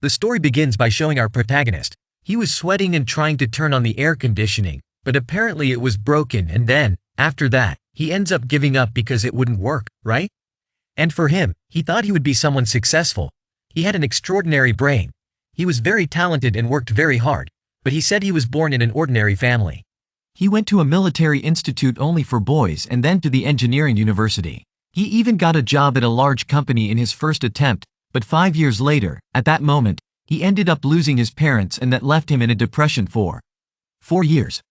The story begins by showing our protagonist. He was sweating and trying to turn on the air conditioning, but apparently it was broken, and then, after that, he ends up giving up because it wouldn't work, right? And for him, he thought he would be someone successful. He had an extraordinary brain. He was very talented and worked very hard, but he said he was born in an ordinary family. He went to a military institute only for boys and then to the engineering university. He even got a job at a large company in his first attempt, but 5 years later, at that moment, he ended up losing his parents, and that left him in a depression for 4 years.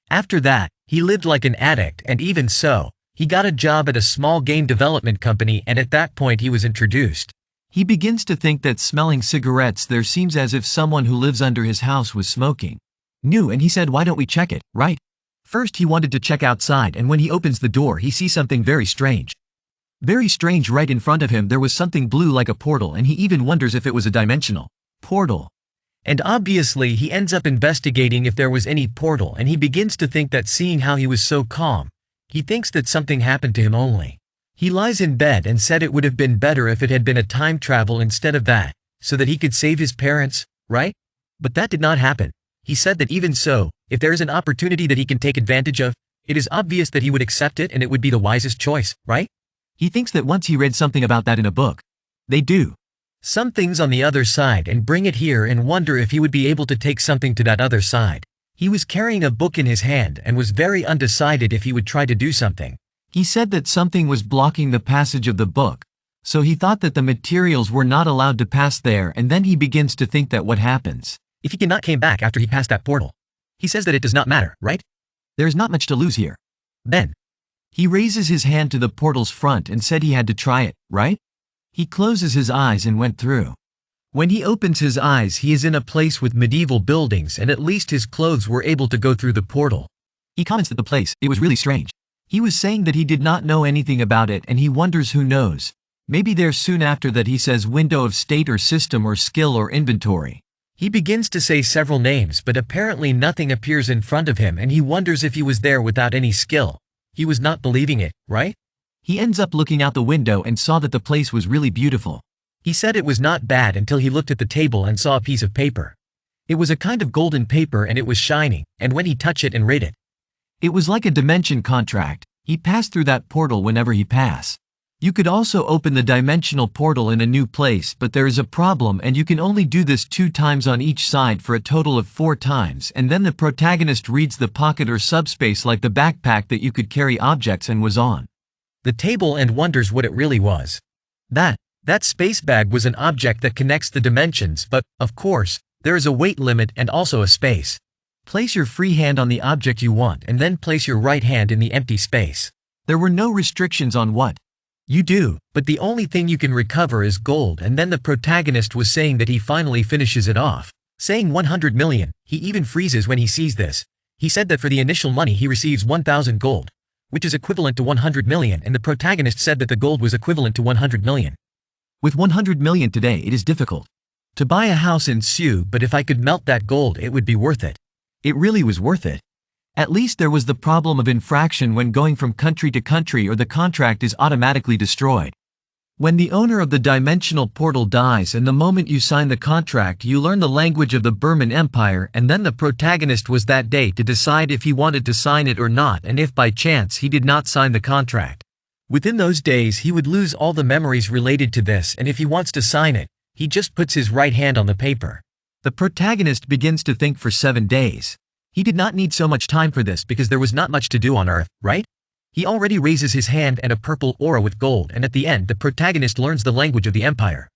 After that, he lived like an addict, and even so, he got a job at a small game development company, and at that point he was introduced. He begins to think that smelling cigarettes there seems as if someone who lives under his house was smoking. New, and he said, why don't we check it, right? First he wanted to check outside, and when he opens the door he sees something very strange. Very strange. Right in front of him there was something blue like a portal, and he even wonders if it was a dimensional portal. And obviously he ends up investigating if there was any portal, and he begins to think that seeing how he was so calm, he thinks that something happened to him only. He lies in bed and said it would have been better if it had been a time travel instead of that, so that he could save his parents, right? But that did not happen. He said that even so, if there is an opportunity that he can take advantage of, it is obvious that he would accept it and it would be the wisest choice, right? He thinks that once he read something about that in a book. They do some things on the other side and bring it here, and wonder if he would be able to take something to that other side. He was carrying a book in his hand and was very undecided if he would try to do something. He said that something was blocking the passage of the book, so he thought that the materials were not allowed to pass there, and then he begins to think that what happens if he cannot came back after he passed that portal. He says that it does not matter, right? There is not much to lose here. Then he raises his hand to the portal's front and said he had to try it, right? He closes his eyes and went through. When he opens his eyes he is in a place with medieval buildings, and at least his clothes were able to go through the portal. He comments that the place, it was really strange. He was saying that he did not know anything about it, and he wonders who knows. Maybe there soon after that he says window of state or system or skill or inventory. He begins to say several names, but apparently nothing appears in front of him, and he wonders if he was there without any skill. He was not believing it, right? He ends up looking out the window and saw that the place was really beautiful. He said it was not bad until he looked at the table and saw a piece of paper. It was a kind of golden paper and it was shining, and when he touched it and read it, it was like a dimension contract. He passed through that portal whenever he pass. You could also open the dimensional portal in a new place, but there is a problem, and you can only do this 2 times on each side for a total of 4 times, and then the protagonist reads the pocket or subspace like the backpack that you could carry objects and was on the table, and wonders what it really was. That space bag was an object that connects the dimensions, but, of course, there is a weight limit and also a space. Place your free hand on the object you want and then place your right hand in the empty space. There were no restrictions on what you do, but the only thing you can recover is gold, and then the protagonist was saying that he finally finishes it off, saying 100 million. He even freezes when he sees this. He said that for the initial money he receives 1,000 gold, which is equivalent to 100 million, and the protagonist said that the gold was equivalent to 100 million. With 100 million today it is difficult to buy a house in Seoul, but if I could melt that gold it would be worth it. It really was worth it. At least there was the problem of infraction when going from country to country, or the contract is automatically destroyed. When the owner of the dimensional portal dies, and the moment you sign the contract you learn the language of the Burman Empire, and then the protagonist was that day to decide if he wanted to sign it or not, and if by chance he did not sign the contract, within those days he would lose all the memories related to this, and if he wants to sign it, he just puts his right hand on the paper. The protagonist begins to think for 7 days. He did not need so much time for this because there was not much to do on Earth, right? He already raises his hand and a purple aura with gold, and at the end the protagonist learns the language of the empire.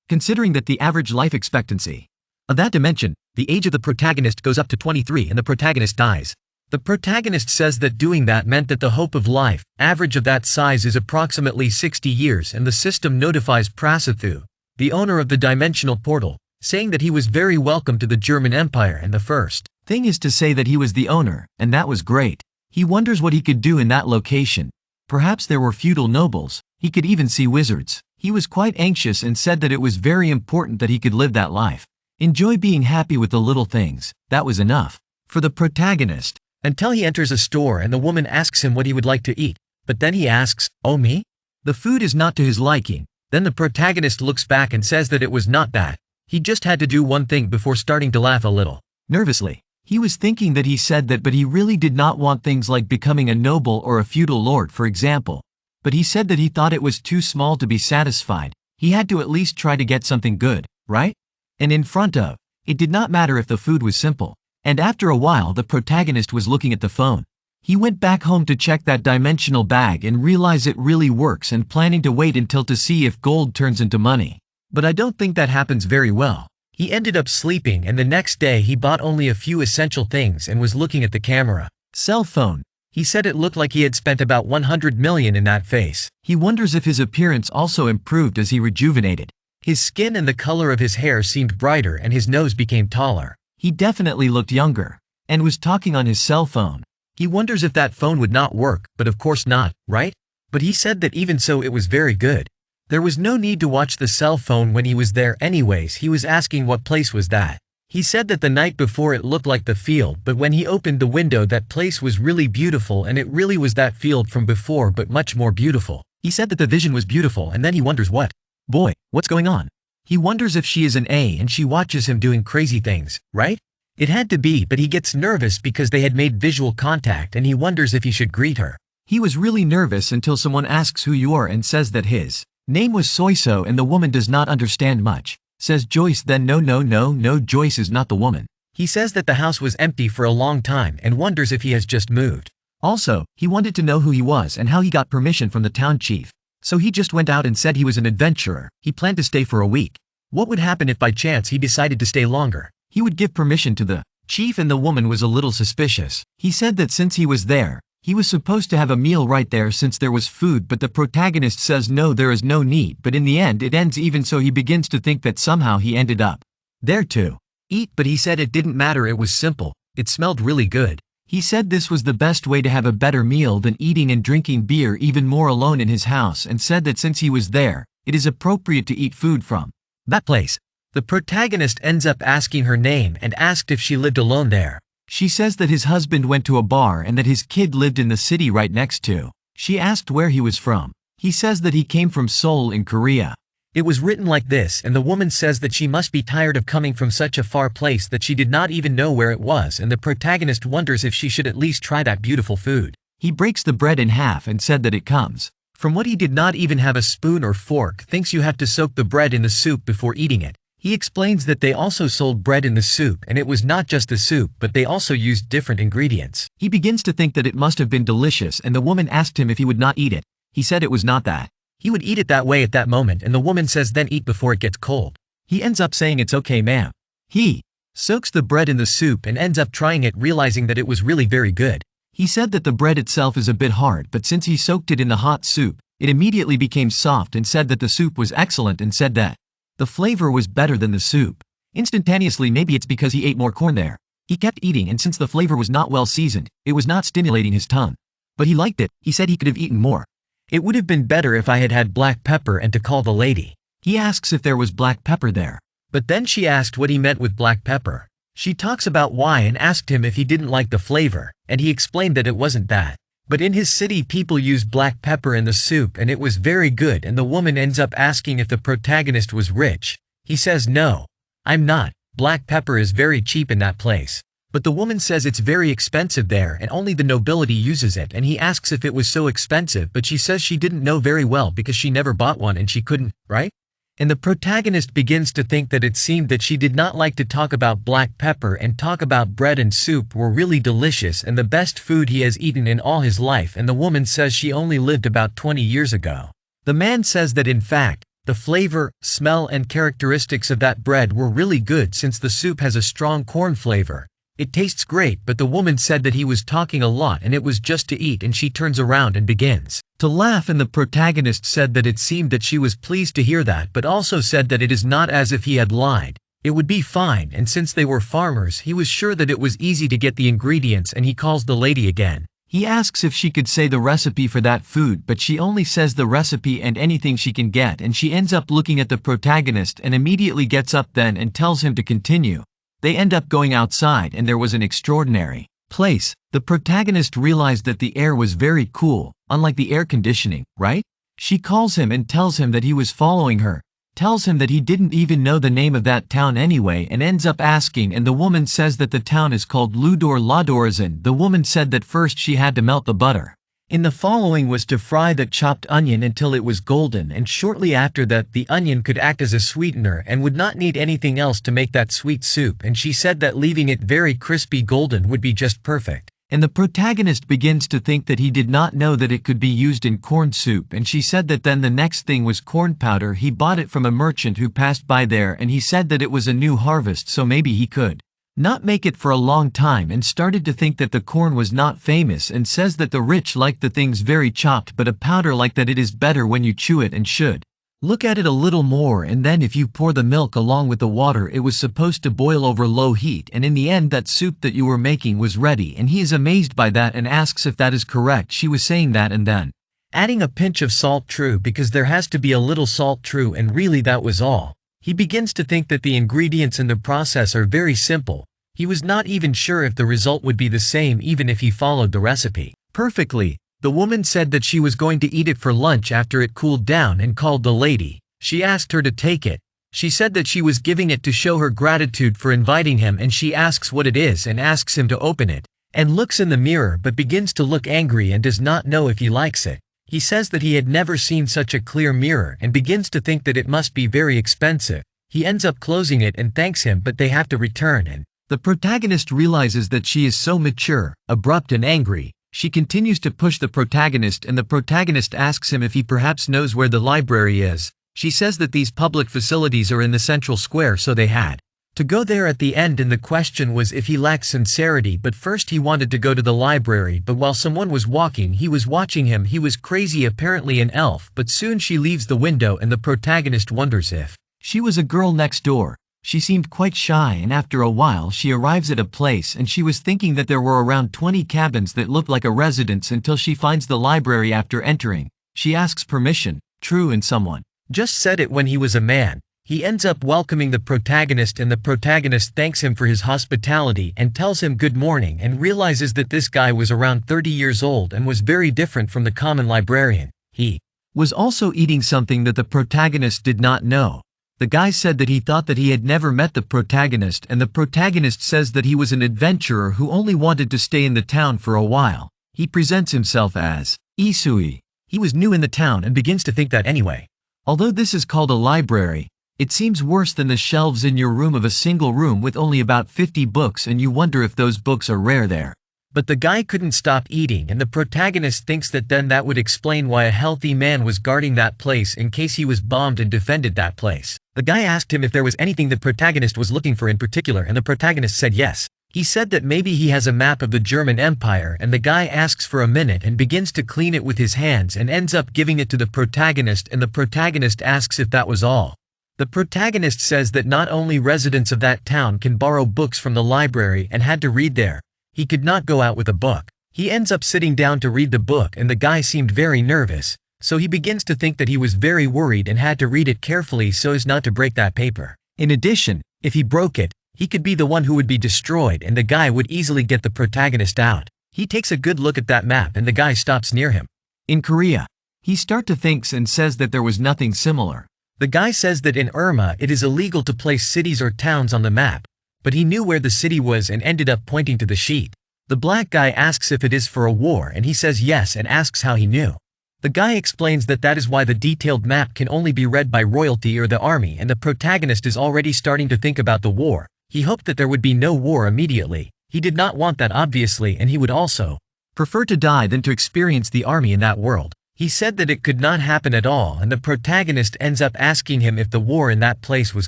Considering that the average life expectancy of that dimension, the age of the protagonist goes up to 23 and the protagonist dies. The protagonist says that doing that meant that the hope of life, average of that size, is approximately 60 years, and the system notifies Prasathu, the owner of the dimensional portal, saying that he was very welcome to the German Empire, and the first thing is to say that he was the owner, and that was great. He wonders what he could do in that location. Perhaps there were feudal nobles. He could even see wizards. He was quite anxious and said that it was very important that he could live that life. Enjoy being happy with the little things. That was enough for the protagonist. Until he enters a store and the woman asks him what he would like to eat. But then he asks, "Oh, me?" The food is not to his liking. Then the protagonist looks back and says that it was not that. He just had to do one thing before starting to laugh a little. Nervously. He was thinking that he said that, but he really did not want things like becoming a noble or a feudal lord, for example. But he said that he thought it was too small to be satisfied. He had to at least try to get something good, right? And in front of. It did not matter if the food was simple. And after a while the protagonist was looking at the phone. He went back home to check that dimensional bag and realize it really works and planning to wait until to see if gold turns into money. But I don't think that happens very well. He ended up sleeping, and the next day he bought only a few essential things and was looking at the camera. Cell phone. He said it looked like he had spent about 100 million in that face. He wonders if his appearance also improved as he rejuvenated. His skin and the color of his hair seemed brighter and his nose became taller. He definitely looked younger. And was talking on his cell phone. He wonders if that phone would not work, but of course not, right? But he said that even so it was very good. There was no need to watch the cell phone when he was there anyways. He was asking what place was that. He said that the night before it looked like the field, but when he opened the window that place was really beautiful, and it really was that field from before but much more beautiful. He said that the vision was beautiful, and then he wonders what's going on? He wonders if she is an A and she watches him doing crazy things, right? It had to be, but he gets nervous because they had made visual contact and he wonders if he should greet her. He was really nervous until someone asks who you are and says that his name was Soiso, and the woman does not understand much. Says Joyce, then no, Joyce is not the woman. He says that the house was empty for a long time and wonders if he has just moved. Also, he wanted to know who he was and how he got permission from the town chief. So he just went out and said he was an adventurer. He planned to stay for a week. What would happen if by chance he decided to stay longer? He would give permission to the chief, and the woman was a little suspicious. He said that since he was there, he was supposed to have a meal right there since there was food, but the protagonist says no, there is no need, but in the end it ends even so. He begins to think that somehow he ended up there to eat, but he said it didn't matter, it was simple. It smelled really good. He said this was the best way to have a better meal than eating and drinking beer even more alone in his house, and said that since he was there, it is appropriate to eat food from that place. The protagonist ends up asking her name and asked if she lived alone there. She says that his husband went to a bar and that his kid lived in the city right next to. She asked where he was from. He says that he came from Seoul in Korea. It was written like this, and the woman says that she must be tired of coming from such a far place that she did not even know where it was, and the protagonist wonders if she should at least try that beautiful food. He breaks the bread in half and said that it comes from what he did not even have a spoon or fork, thinks you have to soak the bread in the soup before eating it. He explains that they also sold bread in the soup, and it was not just the soup, but they also used different ingredients. He begins to think that it must have been delicious, and the woman asked him if he would not eat it. He said it was not that. He would eat it that way at that moment, and the woman says then eat before it gets cold. He ends up saying it's okay, ma'am. He soaks the bread in the soup and ends up trying it, realizing that it was really very good. He said that the bread itself is a bit hard, but since he soaked it in the hot soup, it immediately became soft, and said that the soup was excellent, and said that the flavor was better than the soup. Instantaneously, maybe it's because he ate more corn there. He kept eating, and since the flavor was not well seasoned, it was not stimulating his tongue. But he liked it. He said he could have eaten more. It would have been better if I had had black pepper and to call the lady. He asks if there was black pepper there. But then she asked what he meant with black pepper. She talks about why and asked him if he didn't like the flavor, and he explained that it wasn't that. But in his city people use black pepper in the soup and it was very good, and the woman ends up asking if the protagonist was rich. He says no, I'm not. Black pepper is very cheap in that place. But the woman says it's very expensive there and only the nobility uses it, and he asks if it was so expensive, but she says she didn't know very well because she never bought one and she couldn't, right? And the protagonist begins to think that it seemed that she did not like to talk about black pepper and talk about bread and soup were really delicious and the best food he has eaten in all his life, and the woman says she only lived about 20 years ago. The man says that in fact, the flavor, smell and characteristics of that bread were really good since the soup has a strong corn flavor. It tastes great, but the woman said that he was talking a lot and it was just to eat, and she turns around and begins to laugh, and the protagonist said that it seemed that she was pleased to hear that, but also said that it is not as if he had lied. It would be fine, and since they were farmers he was sure that it was easy to get the ingredients, and he calls the lady again. He asks if she could say the recipe for that food, but she only says the recipe and anything she can get, and she ends up looking at the protagonist and immediately gets up then and tells him to continue. They end up going outside and there was an extraordinary place. The protagonist realized that the air was very cool, unlike the air conditioning, right? She calls him and tells him that he was following her. tells him that he didn't even know the name of that town anyway and ends up asking, and the woman says that the town is called Raudoren. The woman said that first she had to melt the butter. In the following was to fry the chopped onion until it was golden, and shortly after that the onion could act as a sweetener and would not need anything else to make that sweet soup, and she said that leaving it very crispy golden would be just perfect. And the protagonist begins to think that he did not know that it could be used in corn soup, and she said that then the next thing was corn powder. He bought it from a merchant who passed by there, and he said that it was a new harvest, so maybe he could not make it for a long time, and started to think that the corn was not famous, and says that the rich like the things very chopped, but a powder like that it is better when you chew it and should look at it a little more, and then if you pour the milk along with the water it was supposed to boil over low heat, and in the end that soup that you were making was ready, and he is amazed by that and asks if that is correct. She was saying that and then adding a pinch of salt, true, because there has to be a little salt, true, and really that was all. He begins to think that the ingredients in the process are very simple. He was not even sure if the result would be the same even if he followed the recipe perfectly. The woman said that she was going to eat it for lunch after it cooled down and called the lady. She asked her to take it. She said that she was giving it to show her gratitude for inviting him, and she asks what it is and asks him to open it, and looks in the mirror but begins to look angry and does not know if he likes it. He says that he had never seen such a clear mirror and begins to think that it must be very expensive. He ends up closing it and thanks him, but they have to return, and the protagonist realizes that she is so mature, abrupt and angry. She continues to push the protagonist, and the protagonist asks him if he perhaps knows where the library is. She says that these public facilities are in the central square, so they had to go there at the end, and the question was if he lacked sincerity, but first he wanted to go to the library, but while someone was walking he was watching him. He was crazy, apparently an elf, but soon she leaves the window and the protagonist wonders if she was a girl next door. She seemed quite shy, and after a while she arrives at a place, and she was thinking that there were around 20 cabins that looked like a residence until she finds the library. After entering, she asks permission, true, and someone just said it when he was a man. He ends up welcoming the protagonist, and the protagonist thanks him for his hospitality and tells him good morning, and realizes that this guy was around 30 years old and was very different from the common librarian. He was also eating something that the protagonist did not know. The guy said that he thought that he had never met the protagonist, and the protagonist says that he was an adventurer who only wanted to stay in the town for a while. He presents himself as Isui. He was new in the town and begins to think that anyway, although this is called a library, it seems worse than the shelves in your room of a single room with only about 50 books, and you wonder if those books are rare there. But the guy couldn't stop eating, and the protagonist thinks that then that would explain why a healthy man was guarding that place in case he was bombed and defended that place. The guy asked him if there was anything the protagonist was looking for in particular, and the protagonist said yes. He said that maybe he has a map of the German Empire, and the guy asks for a minute and begins to clean it with his hands and ends up giving it to the protagonist, and the protagonist asks if that was all. The protagonist says that not only residents of that town can borrow books from the library and had to read there. He could not go out with a book. He ends up sitting down to read the book, and the guy seemed very nervous, so he begins to think that he was very worried and had to read it carefully so as not to break that paper. In addition, if he broke it, he could be the one who would be destroyed, and the guy would easily get the protagonist out. He takes a good look at that map, and the guy stops near him. In Korea, he starts to think and says that there was nothing similar. The guy says that in Irma it is illegal to place cities or towns on the map, but he knew where the city was and ended up pointing to the sheet. The black guy asks if it is for a war, and he says yes and asks how he knew. The guy explains that that is why the detailed map can only be read by royalty or the army, and the protagonist is already starting to think about the war. He hoped that there would be no war immediately. He did not want that obviously, and he would also prefer to die than to experience the army in that world. He said that it could not happen at all, and the protagonist ends up asking him if the war in that place was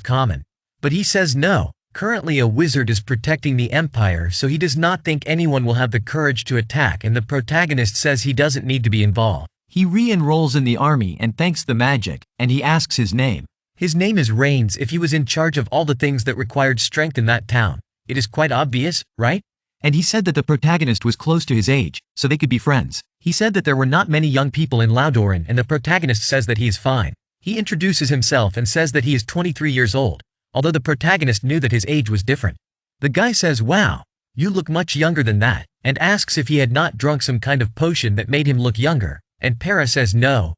common. But he says no. Currently a wizard is protecting the empire, so he does not think anyone will have the courage to attack, and the protagonist says he doesn't need to be involved. He re-enrolls in the army and thanks the magic, and he asks his name. His name is Reigns, if he was in charge of all the things that required strength in that town. It is quite obvious, right? And he said that the protagonist was close to his age, so they could be friends. He said that there were not many young people in Raudoren, and the protagonist says that he is fine. He introduces himself and says that he is 23 years old, although the protagonist knew that his age was different. The guy says, "Wow, you look much younger than that," and asks if he had not drunk some kind of potion that made him look younger, and Para says no.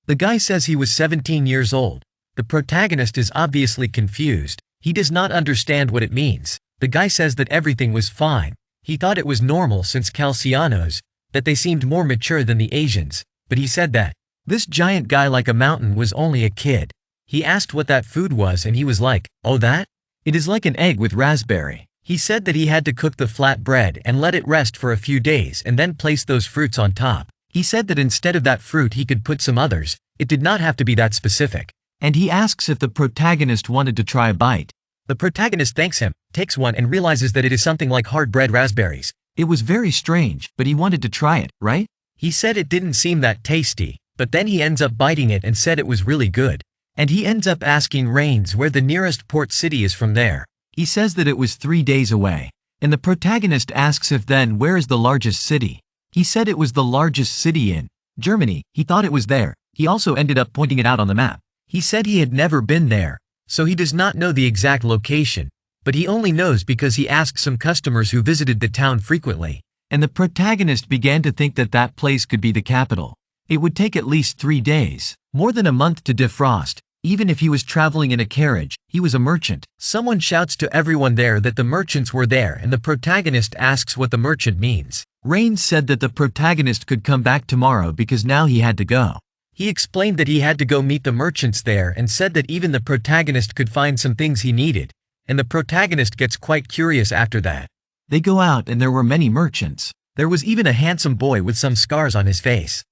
The guy says he was 17 years old. The protagonist is obviously confused. He does not understand what it means. The guy says that everything was fine. He thought it was normal since Calcianos, that they seemed more mature than the Asians, but he said that this giant guy like a mountain was only a kid. He asked what that food was and he was like, "Oh that? It is like an egg with raspberry." He said that he had to cook the flat bread and let it rest for a few days and then place those fruits on top. He said that instead of that fruit he could put some others. It did not have to be that specific. And he asks if the protagonist wanted to try a bite. The protagonist thanks him, takes one and realizes that it is something like hard-bred raspberries. It was very strange, but he wanted to try it, right? He said it didn't seem that tasty, but then he ends up biting it and said it was really good. And he ends up asking Rains where the nearest port city is from there. He says that it was 3 days away. And the protagonist asks if then where is the largest city. He said it was the largest city in Germany. He thought it was there. He also ended up pointing it out on the map. He said he had never been there, so he does not know the exact location, but he only knows because he asked some customers who visited the town frequently. And the protagonist began to think that that place could be the capital. It would take at least 3 days, more than a month to defrost. Even if he was traveling in a carriage, he was a merchant. Someone shouts to everyone there that the merchants were there and the protagonist asks what the merchant means. Rains said that the protagonist could come back tomorrow because now he had to go. He explained that he had to go meet the merchants there and said that even the protagonist could find some things he needed, and the protagonist gets quite curious after that. They go out and there were many merchants. There was even a handsome boy with some scars on his face.